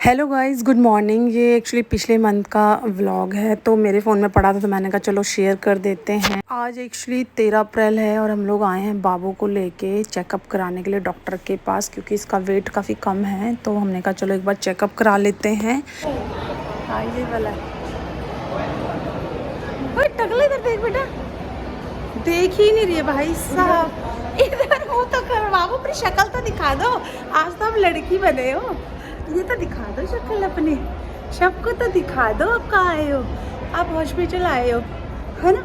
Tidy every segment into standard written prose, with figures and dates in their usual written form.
Hello guys, good morning. ये actually पिछले month का व्लॉग है, तो मेरे फ़ोन में पड़ा था तो मैंने कहा चलो शेयर कर देते हैं। आज एक्चुअली 13 अप्रैल है और हम लोग आए हैं बाबू को लेके चेकअप कराने के लिए डॉक्टर के पास, क्योंकि इसका वेट काफ़ी कम है। तो हमने कहा चलो एक बार चेकअप करा लेते हैं। हाँ, ये वाला टकला इधर देख बेटा, देख ही नहीं रही है भाई साहब। इधर हो तो कर बाबू, अपनी शक्ल तो दिखा दो। आज तो आप लड़की बने हो, ये तो दिखा दो शक्ल अपनी। सबको तो दिखा दो आप कहाँ आए हो। आप हॉस्पिटल आए हो, है ना।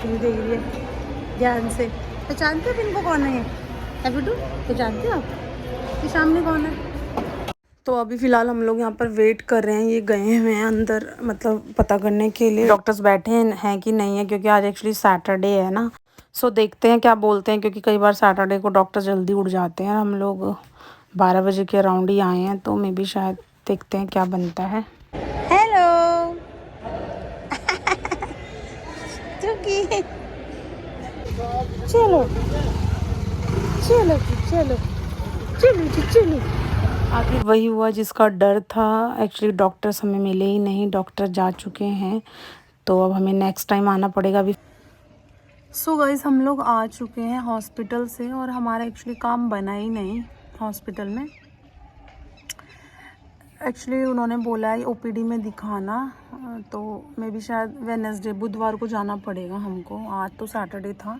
ये देख रही है ध्यान से। पहचानते हो इनको कौन है? बिट्टू पहचानते हो आप? ये सामने कौन है? तो अभी फ़िलहाल हम लोग यहाँ पर वेट कर रहे हैं। ये गए हुए हैं अंदर, मतलब पता करने के लिए डॉक्टर्स बैठे हैं कि नहीं है, क्योंकि आज एक्चुअली सैटरडे है ना। सो देखते हैं क्या बोलते हैं, क्योंकि कई बार सैटरडे को डॉक्टर जल्दी उठ जाते हैं। हम लोग 12 बजे के अराउंड ही आए हैं, तो मे बी शायद देखते हैं क्या बनता है। हेलो चुकी, चलो चलो चलो चलो चलो। आखिर वही हुआ जिसका डर था। एक्चुअली डॉक्टर्स हमें मिले ही नहीं, डॉक्टर जा चुके हैं, तो अब हमें नेक्स्ट टाइम आना पड़ेगा अभी। सो गाइस, हम लोग आ चुके हैं हॉस्पिटल से और हमारा एक्चुअली काम बना ही नहीं हॉस्पिटल में। एक्चुअली उन्होंने बोला है ओपीडी में दिखाना, तो मे बी शायद वेडनेसडे बुधवार को जाना पड़ेगा हमको। आज तो सैटरडे था,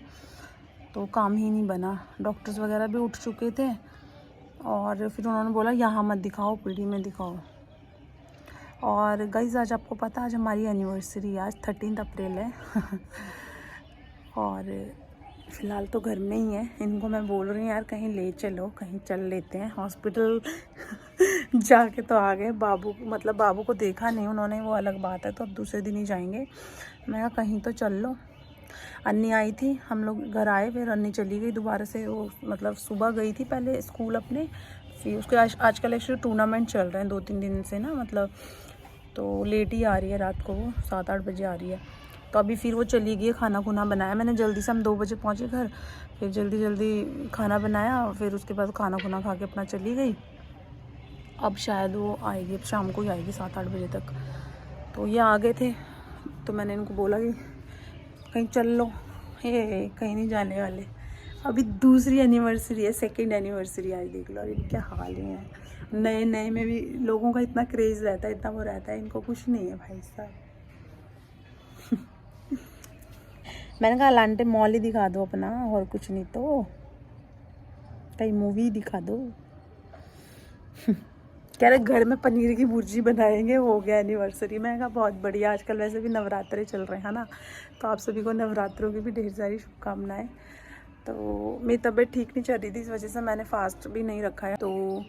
तो काम ही नहीं बना। डॉक्टर्स वगैरह भी उठ चुके थे और फिर उन्होंने बोला यहाँ मत दिखाओ, ओपीडी में दिखाओ। और गाइस, आज आपको पता, आज हमारी एनिवर्सरी, आज 13 अप्रैल है। और फ़िलहाल तो घर में ही है। इनको मैं बोल रही हूँ यार कहीं ले चलो, कहीं चल लेते हैं हॉस्पिटल। जाके तो आ गए। बाबू मतलब बाबू को देखा नहीं उन्होंने, वो अलग बात है, तो अब दूसरे दिन ही जाएंगे। मैं कहा कहीं तो चल लो। अन्नी आई थी, हम लोग घर आए, फिर अन्नी चली गई दोबारा से। वो मतलब सुबह गई थी पहले स्कूल अपने, फिर उसके आजकल एक्चुअली टूर्नामेंट चल रहे हैं 2-3 दिन से ना, मतलब तो लेट ही आ रही है। रात को वो 7-8 बजे आ रही है। तो अभी फिर वो चली गई। खाना खुना बनाया मैंने जल्दी से, हम 2 बजे पहुँचे घर, फिर जल्दी जल्दी खाना बनाया, फिर उसके बाद खाना खुना खा के अपना चली गई। अब शायद वो आएगी, अब शाम को ही आएगी 7-8 बजे तक। तो ये आ गए थे, तो मैंने इनको बोला कि कहीं चल लो। हे कहीं नहीं जाने वाले। अभी दूसरी एनिवर्सरी है, सेकंड एनिवर्सरी आज देख लो। और इनके हाल ही हैं, नए नए में भी लोगों का इतना क्रेज़ रहता है, इतना वो रहता है, इनको कुछ नहीं है भाई साहब। मैंने कहा लांटे मॉल ही दिखा दो अपना, और कुछ नहीं तो कहीं मूवी दिखा दो। कह रहे घर में पनीर की भुर्जी बनाएंगे, हो गया एनिवर्सरी। मैं कहा बहुत बढ़िया। आजकल वैसे भी नवरात्रे चल रहे हैं ना, तो आप सभी को नवरात्रों की भी ढेर सारी शुभकामनाएं। तो मेरी तबीयत ठीक नहीं चल रही थी, इस वजह से मैंने फास्ट भी नहीं रखा है। तो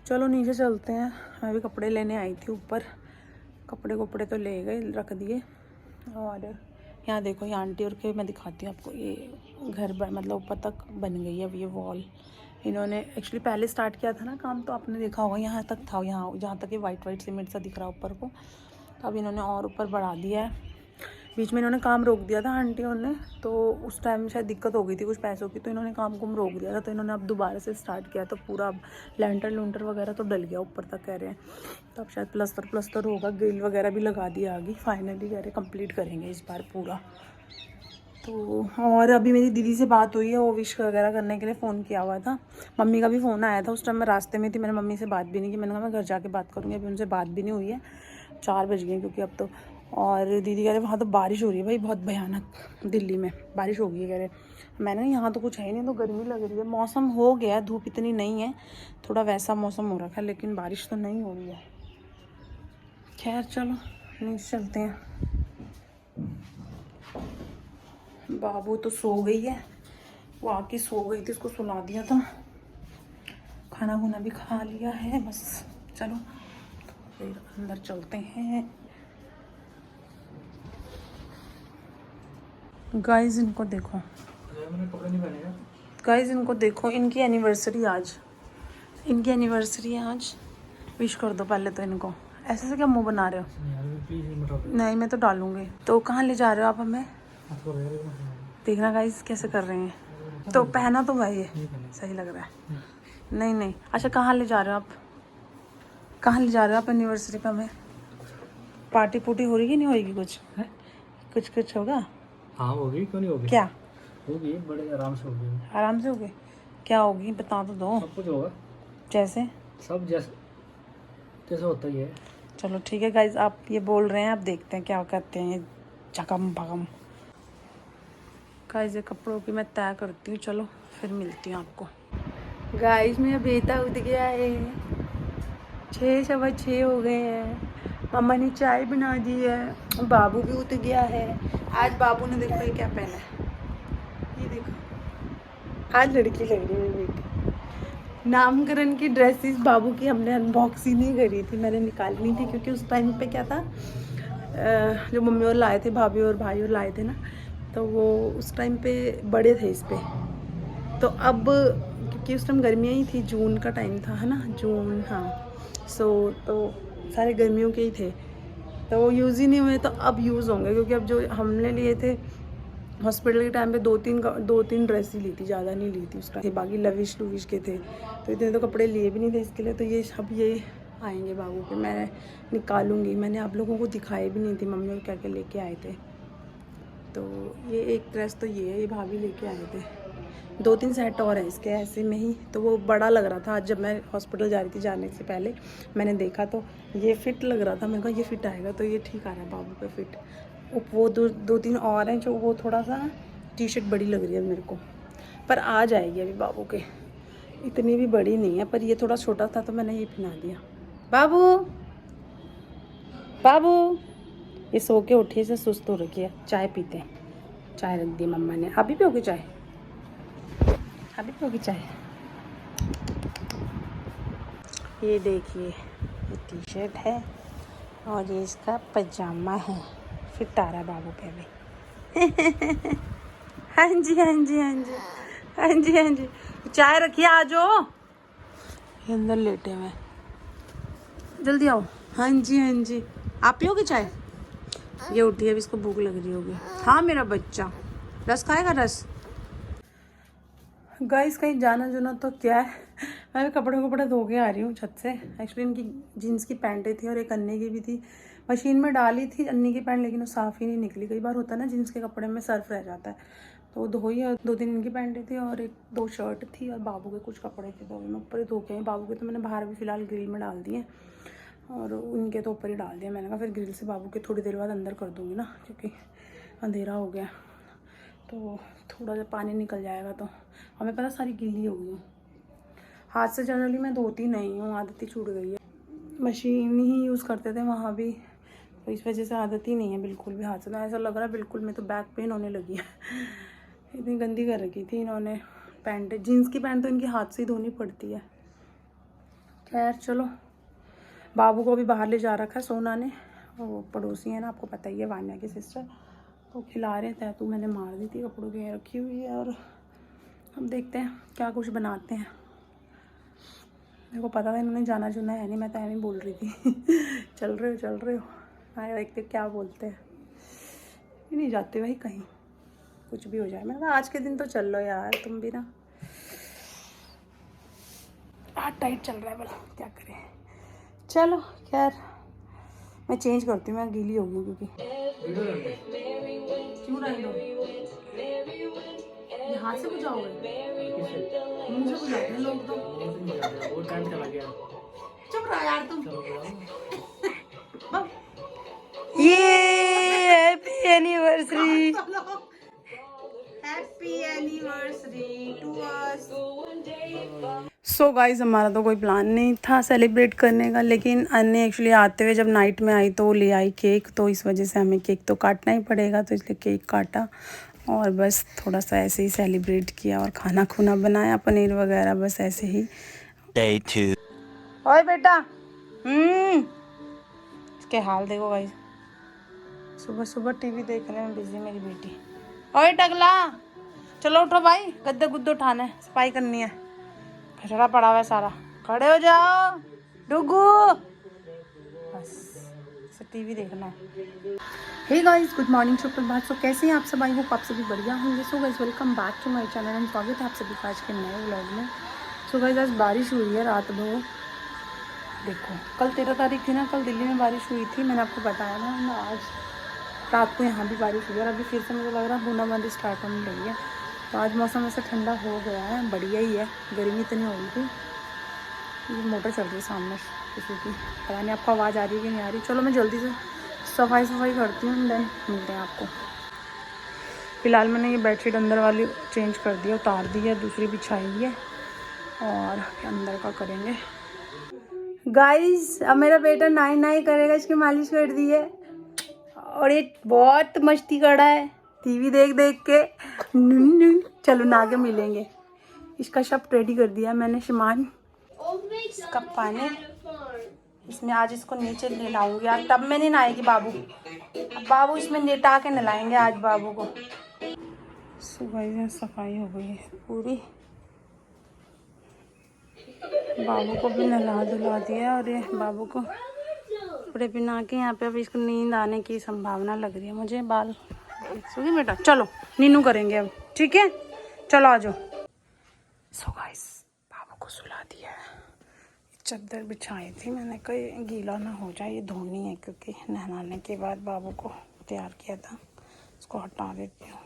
चलो नीचे चलते हैं। मैं भी कपड़े लेने आई थी ऊपर, कपड़े तो ले गए, रख दिए। और यहाँ देखो, ये आंटी और के मैं दिखाती हूँ आपको। ये घर मतलब ऊपर तक बन गई है अब ये वॉल। इन्होंने एक्चुअली पहले स्टार्ट किया था ना काम, तो आपने देखा होगा यहाँ तक था, यहाँ जहाँ तक ये वाइट सीमेंट सा दिख रहा है ऊपर को। तो अब इन्होंने और ऊपर बढ़ा दिया है। बीच में इन्होंने काम रोक दिया था आंटियों ने, तो उस टाइम शायद दिक्कत हो गई थी कुछ पैसों की, तो इन्होंने काम रोक दिया था। तो इन्होंने अब दोबारा से स्टार्ट किया, तो पूरा अब लेंटर वगैरह तो डल गया ऊपर तक कह रहे हैं। तो अब शायद प्लस्तर होगा, ग्रिल वगैरह भी लगा दी आगे। फाइनली कह रहे कंप्लीट करेंगे इस बार पूरा। तो और अभी मेरी दीदी से बात हुई है, वो विश वगैरह करने के लिए फ़ोन किया हुआ था। मम्मी का भी फ़ोन आया था, उस टाइम मैं रास्ते में थी, मैंने मम्मी से बात भी नहीं की। मैंने कहा मैं घर जाके बात करूँगी, अभी उनसे बात भी नहीं हुई है। 4 बज गए क्योंकि अब तो। और दीदी कह रहे वहाँ तो बारिश हो रही है भाई, बहुत भयानक, दिल्ली में बारिश हो गई है कह रहे। मैंने यहाँ तो कुछ है ही नहीं, तो गर्मी लग रही है। मौसम हो गया, धूप इतनी नहीं है, थोड़ा वैसा मौसम हो रखा है, लेकिन बारिश तो नहीं हो रही है। खैर चलो नीचे चलते हैं। बाबू तो सो गई है, वो आके सो गई थी, उसको सुला दिया था। खाना खुना भी खा लिया है, बस चलो फिर अंदर चलते हैं। गाइस इनको देखो, इनको देखो, इनकी एनिवर्सरी आज, इनकी एनिवर्सरी है आज। विश कर दो पहले तो इनको। ऐसे से क्या मुंह बना रहे हो? नहीं मैं तो डालूंगी। तो कहाँ ले जा रहे हो आप हमें? देखना गाइस कैसे कर रहे हैं। तो पहना तो भाई ये सही लग रहा है। नहीं नहीं, अच्छा कहाँ ले जा रहे हो आप? कहाँ ले जा रहे हो आप एनिवर्सरी पे? हमें पार्टी पुर्टी हो रही कि नहीं होगी? कुछ है? कुछ होगा? हाँ होगी, क्यों नहीं होगी? क्या होगी? बड़े आराम से होगी। आराम से होगी? क्या होगी बता तो दो। सब कुछ होगा। जैसे सब जैसे जैसे होता ही है। चलो ठीक है गाइज, आप ये बोल रहे हैं, आप देखते हैं क्या कहते हैं ये चकम भगम। गाइज ये कपड़ों की मैं तय करती हूँ, चलो फिर मिलती हूँ आपको। गाइज मेरा बेटा उठ गया है, 6:15 हो गए हैं। मम्मा ने चाय बना दी है, बाबू भी उठ गया है। आज बाबू ने देखो ये क्या पहना है, ये देखो, आज लड़की लग रही है मेरी बेटी। नामकरण की ड्रेसेस बाबू की हमने अनबॉक्स ही नहीं करी थी, मैंने निकालनी थी क्योंकि उस टाइम पे क्या था, जो मम्मी और लाए थे, भाभी और भाई और लाए थे ना, तो वो उस टाइम पे बड़े थे इस पे। तो अब क्योंकि उस टाइम गर्मियाँ ही थी, जून का टाइम था है ना, जून, हाँ। तो सारे गर्मियों के ही थे, तो वो यूज़ ही नहीं हुए, तो अब यूज़ होंगे क्योंकि अब जो हमने लिए थे हॉस्पिटल के टाइम पे दो तीन ड्रेस ही ली थी, ज़्यादा नहीं ली थी उस टाइम। बाकी लविश लुविश के थे, तो इतने तो कपड़े लिए भी नहीं थे इसके लिए। तो ये सब ये आएंगे बाबू के, मैं निकालूंगी। मैंने आप लोगों को दिखाए भी नहीं थी मम्मी और क्या क्या लेके आए थे। तो ये एक ड्रेस तो ये भाभी लेके आए थे, 2-3 सेट और हैं इसके ऐसे में ही। तो वो बड़ा लग रहा था, आज जब मैं हॉस्पिटल जा रही थी जाने से पहले मैंने देखा तो ये फिट लग रहा था, मैंने कहा ये फिट आएगा, तो ये ठीक आ रहा है बाबू पे फिट। वो 2-3 और हैं जो वो थोड़ा सा टी शर्ट बड़ी लग रही है मेरे को, पर आ जाएगी अभी बाबू के, इतनी भी बड़ी नहीं है, पर ये थोड़ा छोटा था तो मैंने ये पहना दिया। बाबू बाबू ये सो के उठी से सुस्त हो रखी है, चाय पीते हैं। चाय रख दी मम्मा ने, अभी पियोगी चाय? अभी पियोगी चाय? ये देखिए ये टी शर्ट है और ये इसका पजामा है, फिट आ रहा है बाबू पे अभी। हाँ जी हाँ जी हाँ जी हाँ जी हाँ जी, चाय रखिए, आ जाओ। ये अंदर लेटे हुए, जल्दी आओ। हाँ जी हाँ जी, आप पियोगे चाय? ये उठी है, अभी इसको भूख लग रही होगी। हाँ मेरा बच्चा रस खाएगा, रस। गाइस कहीं जाना जुना तो क्या है, मैं भी कपड़े धो के आ रही हूँ छत से। एक्चुअली इनकी जीन्स की पैंटें थी और एक अन्नी की भी थी, मशीन में डाली थी अन्नी की पैंट, लेकिन वो साफ़ ही नहीं निकली। कई बार होता है ना जीन्स के कपड़े में सर्फ रह जाता है, तो वो धोई। और 2-3 इनकी पैंटें थी और 1-2 शर्ट थी और बाबू के कुछ कपड़े थे, तो मैं ऊपर ही धो के आई। बाबू के तो मैंने बाहर भी फ़िलहाल ग्रिल में डाल दिए और उनके तो ऊपर ही डाल दिया। मैंने कहा फिर ग्रिल से बाबू के थोड़ी देर बाद अंदर कर दूँगी ना, क्योंकि अंधेरा हो गया तो थोड़ा सा पानी निकल जाएगा। तो हमें पता सारी गीली हो गई हूँ, हाथ से जनरली मैं धोती नहीं हूँ, आदत ही छूट गई है। मशीन ही यूज़ करते थे वहाँ भी, तो इस वजह से आदत ही नहीं है बिल्कुल भी हाथ से। तो ऐसा लग रहा है बिल्कुल में तो बैक पेन होने लगी है। इतनी गंदी कर रखी थी इन्होंने पैंट, जीन्स की पैंट तो इनकी हाथ से ही धोनी पड़ती है। खैर चलो, बाबू को भी बाहर ले जा रखा है सोना ने, वो पड़ोसी है ना, आपको पता ही है, वान्या की सिस्टर, तो खिला रहे थे। तो मैंने मार दी थी, कपड़ों की रखी हुई है। और हम देखते हैं क्या कुछ बनाते हैं। मेरे को पता था इन्होंने जाना जुना है नहीं, मैं तो नहीं बोल रही थी। चल रहे हो आए, देखते क्या बोलते हैं। ये नहीं जाते भाई कहीं, कुछ भी हो जाए। मैंने कहा आज के दिन तो चल लो यार, तुम भी ना। हाथ टाइट चल रहा है, बोला क्या करें। चलो खैर मैं चेंज करती हूँ, मैं गीली हो गई क्योंकि क्यों रंग दो हाथ से बुझाओगे, मुंह से बुझाते हैं लोग तो। वो टाइम चला गया। चुप रहो यार तुम। ये happy anniversary, happy anniversary to us. So guys हमारा तो कोई प्लान नहीं था सेलिब्रेट करने का, लेकिन अन्य एक्चुअली आते हुए जब नाइट में आई तो ले आई केक, तो इस वजह से हमें केक तो काटना ही पड़ेगा, तो इसलिए केक काटा और बस थोड़ा सा ऐसे ही सेलिब्रेट किया और खाना खुना बनाया, पनीर वगैरह, बस ऐसे ही। Day 2। ओए बेटा, इसके हाल देखो गाइस, सुबह सुबह टीवी देखने में बिजी मेरी बेटी। ओए टगला, चलो उठो भाई, गद्दे गुद्दे उठाना है, सफाई करनी है, कचरा पड़ा हुआ है सारा, खड़े हो जाओ डुगू। बस से टीवी देखना है। हे गाइस, गुड मॉर्निंग, सुप्रभात। सो कैसे हैं आप सब? आई होप आप सभी बढ़िया होंगे। So guys, welcome back to my channel and स्वागत है आप सभी का आज के नए व्लॉग में। सो गाइस, आज बारिश हुई है रात भर। देखो, कल 13 तारीख थी ना, कल दिल्ली में बारिश हुई थी, मैंने आपको बताया ना। आज रात को यहाँ भी बारिश हुई है और अभी फिर से मुझे लग रहा है बूंदाबांदी स्टार्ट होने लगी है। तो आज मौसम ऐसा ठंडा हो गया है, बढ़िया ही है। गर्मी इतनी हो रही थी। ये मोटर चल रही है सामने किसी की, पता नहीं आपको आवाज़ आ रही है कि नहीं आ रही। चलो मैं जल्दी से सफाई करती हूँ, देन मिलते हैं आपको। फिलहाल मैंने ये बेडशीट अंदर वाली चेंज कर दी है, उतार दी है, दूसरी बिछाई है और अंदर का करेंगे। गाइस, अब मेरा बेटा नाई करेगा, इसकी मालिश कर दी है और ये बहुत मस्ती कर रहा है टीवी देख के। चलो ना के मिलेंगे। इसका सब रेडी कर दिया मैंने सामान। इसका पानी, इसमें आज इसको नीचे नहलाऊंगी। आज टब में नहीं नहाएगी बाबू, अब बाबू इसमें लेटा के नहलाएंगे आज बाबू को। सुबह सफाई हो गई है पूरी, बाबू को भी नहला धुला दिया और ये बाबू को कपड़े पहना के यहाँ पे अब इसको नींद आने की संभावना लग रही है मुझे। बाल सुनी बेटा, चलो नीनू करेंगे अब, ठीक है? चलो आ जाओ। सो गाइस, बाबू को सुला दिया है। चादर बिछाई थी मैंने, कहीं गीला ना हो जाए, ये धोनी है क्योंकि नहलाने के बाद बाबू को तैयार किया था। इसको हटा देती हूँ।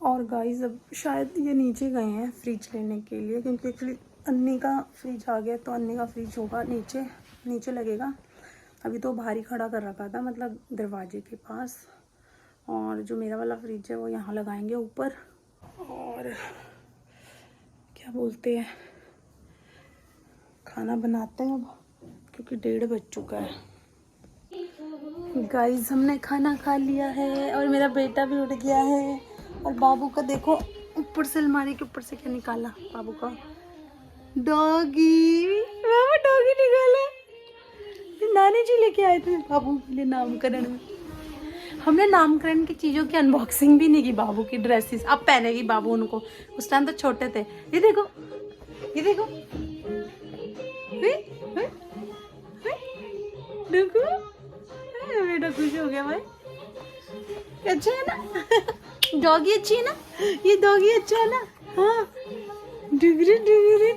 और गाइस, अब शायद ये नीचे गए हैं फ्रिज लेने के लिए, क्योंकि एक्चुअली अन्नी का फ्रिज आ गया, तो अन्नी का फ्रिज होगा नीचे लगेगा। अभी तो बाहर ही खड़ा कर रखा था, मतलब दरवाजे के पास। और जो मेरा वाला फ्रिज है वो यहाँ लगाएंगे ऊपर। और क्या बोलते हैं, खाना बनाते हैं अब, क्योंकि 1:30 बज चुका है। गाइस, हमने खाना खा लिया है और मेरा बेटा भी उठ गया है। और बाबू का देखो, ऊपर से अलमारी के ऊपर से क्या निकाला बाबू का, डॉगी। बाबू डॉगी निकाला, नानी जी लेके आए थे बाबू के लिए नामकरण में। हमने नामकरण की चीज़ों की अनबॉक्सिंग भी नहीं की। बाबू की ड्रेसेस अब पहनेगी बाबू उनको, उस टाइम तो छोटे थे। ये देखो, ये देखो, देखो, बेटा खुश हो गया भाई। अच्छा है ना? डॉगी अच्छी है ना? ये डॉगी अच्छा है ना? हाँ, डुगरे डुगरे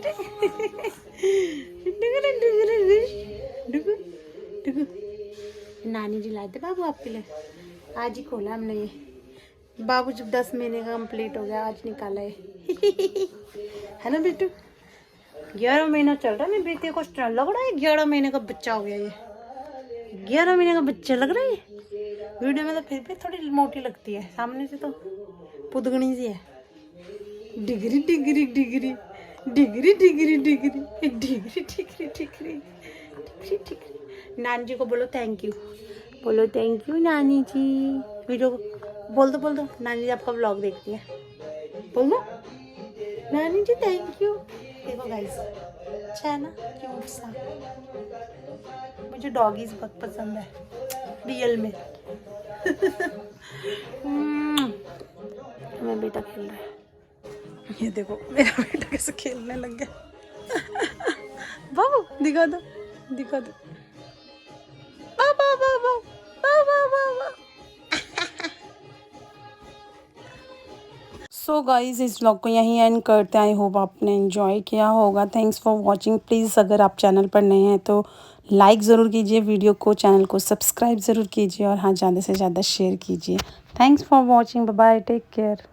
नानी जी लाए थे बाबू आपके लिए, आज ही खोला हमने ये। बाबू जब 10 महीने का कंप्लीट हो गया, आज निकाला है ना बेटू? 11 महीना चल रहा है, मेरे बेटे को लग रहा है 11 महीने का बच्चा हो गया। ये 11 महीने का बच्चा लग रहा है। वीडियो में तो फिर भी थोड़ी मोटी लगती है, सामने से तो पुदगनी सी है। डिगरी डिगरी डिगरी डिगरी डिगरी डिगरी डिगरी डिगरी डिगरी डिगरी। नानी जी को बोलो थैंक यू, बोलो थैंक यू नानी जी। वीडियो बोल दो नानी जी आपका व्लॉग देखती है, बोल दो नानी जी थैंक यू। देखो गाइस, अच्छा है ना, क्यूट सा। मुझे डॉगीज बहुत पसंद है रियल में। मेरा बेटा खेल रहा है, ये देखो मेरा बेटा कैसे खेलने लग गया। बाबू दिखा दो, दिखा दो। बाबा बाबा बाबा बाबा। सो गाइज़, इस व्लॉग को यहीं एंड करते हैं। आई होप आपने एंजॉय किया होगा। Thanks for watching. प्लीज़ अगर आप चैनल पर नए हैं तो लाइक ज़रूर कीजिए वीडियो को, चैनल को सब्सक्राइब ज़रूर कीजिए और हाँ, ज़्यादा से ज़्यादा शेयर कीजिए। Thanks for watching. Bye bye, take care.